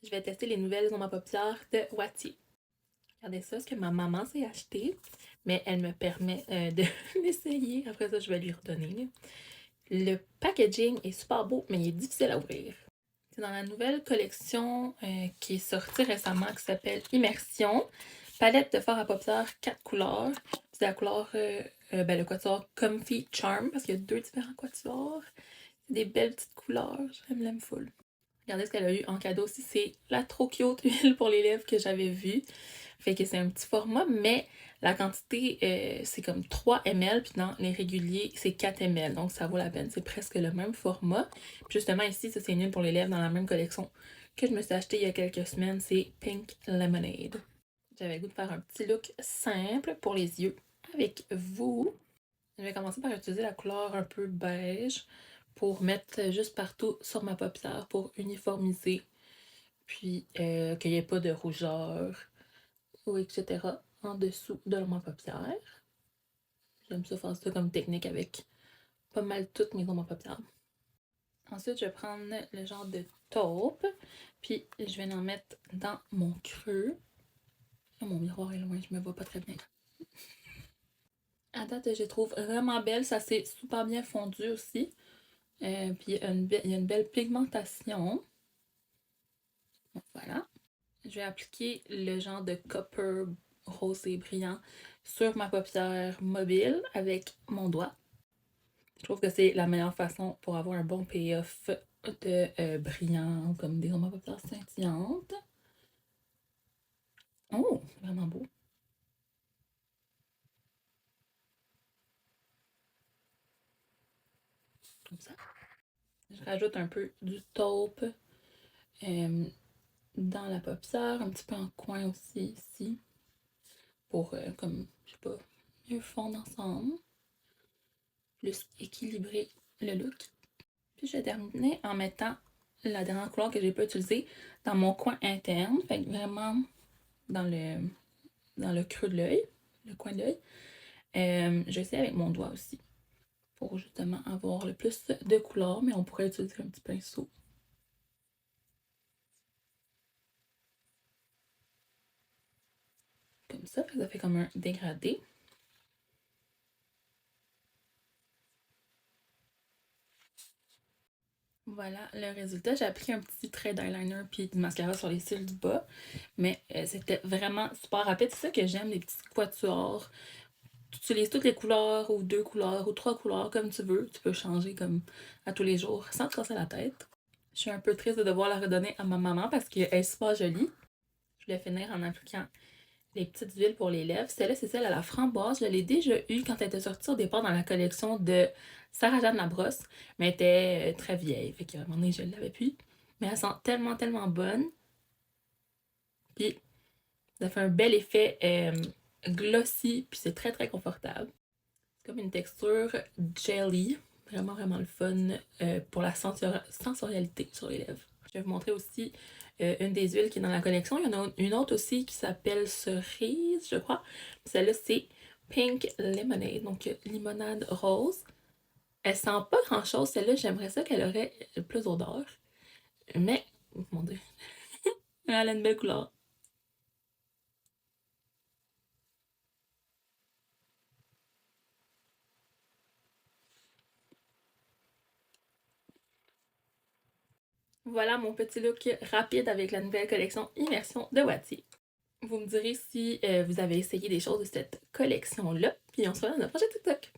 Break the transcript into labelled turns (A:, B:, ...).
A: Je vais tester les nouvelles ombres à paupières de Wattier. Regardez ça, ce que ma maman s'est acheté, mais elle me permet de l'essayer. Après ça, je vais lui redonner. Le packaging est super beau, mais il est difficile à ouvrir. C'est dans la nouvelle collection qui est sortie récemment, qui s'appelle Immersion. Palette de fard à paupières 4 couleurs. C'est la couleur, le quatuor Comfy Charm, parce qu'il y a 2 différents quatuors. C'est des belles petites couleurs, j'aime full. Regardez ce qu'elle a eu en cadeau aussi, c'est la trop cute huile pour les lèvres que j'avais vue. Fait que c'est un petit format, mais la quantité, c'est comme 3 ml, puis dans les réguliers, c'est 4 ml. Donc ça vaut la peine, c'est presque le même format. Puis justement ici, ça c'est une huile pour les lèvres dans la même collection que je me suis acheté il y a quelques semaines, c'est Pink Lemonade. J'avais le goût de faire un petit look simple pour les yeux avec vous. Je vais commencer par utiliser la couleur un peu beige pour mettre juste partout sur ma paupière pour uniformiser, puis qu'il n'y ait pas de rougeur ou etc. en dessous de ma paupière. J'aime ça faire ça comme technique avec pas mal toutes mes ombres à paupières. Ensuite, je vais prendre le genre de taupe, puis je vais en mettre dans mon creux. Oh, mon miroir est loin, je me vois pas très bien. À date, je les trouve vraiment belles, ça s'est super bien fondu aussi. Puis il y a une belle pigmentation. Donc, voilà. Je vais appliquer le genre de copper rosé brillant sur ma paupière mobile avec mon doigt. Je trouve que c'est la meilleure façon pour avoir un bon payoff de brillant, comme des ombres à paupières scintillantes. Oh, c'est vraiment beau. Comme ça. Je rajoute un peu du taupe dans la paupière, un petit peu en coin aussi, ici. Pour, comme, je sais pas, mieux fondre ensemble. Plus équilibrer le look. Puis je vais terminer en mettant la dernière couleur que j'ai pas utilisée dans mon coin interne. Fait que vraiment dans le creux de l'œil, le coin de l'œil. Je vais essayer avec mon doigt aussi. Pour justement avoir le plus de couleurs, mais on pourrait utiliser un petit pinceau. Comme ça fait comme un dégradé. Voilà le résultat. J'ai appliqué un petit trait d'eyeliner puis du mascara sur les cils du bas. Mais c'était vraiment super rapide. C'est ça que j'aime, les petits quatuors. Tu utilises toutes les couleurs ou 2 couleurs ou 3 couleurs comme tu veux. Tu peux changer comme à tous les jours sans te casser la tête. Je suis un peu triste de devoir la redonner à ma maman parce qu'elle est super jolie. Je voulais finir en appliquant les petites huiles pour les lèvres. Celle-là, c'est celle à la framboise. Je l'ai déjà eue quand elle était sortie au départ dans la collection de Sarah-Jeanne Labrosse. Mais elle était très vieille. Fait qu'à un moment donné, je ne l'avais plus. Mais elle sent tellement, tellement bonne. Puis, ça fait un bel effet glossy. Puis c'est très, très confortable. C'est comme une texture jelly. Vraiment, vraiment le fun pour la sensorialité sur les lèvres. Je vais vous montrer aussi une des huiles qui est dans la collection. Il y en a une autre aussi qui s'appelle Cerise, je crois. Celle-là, c'est Pink Lemonade, donc limonade rose. Elle sent pas grand-chose. Celle-là, j'aimerais ça qu'elle aurait plus d'odeur. Mais, mon Dieu, elle a une belle couleur. Voilà mon petit look rapide avec la nouvelle collection Immersion de Wattier. Vous me direz si vous avez essayé des choses de cette collection-là. Puis on se voit dans le prochain TikTok.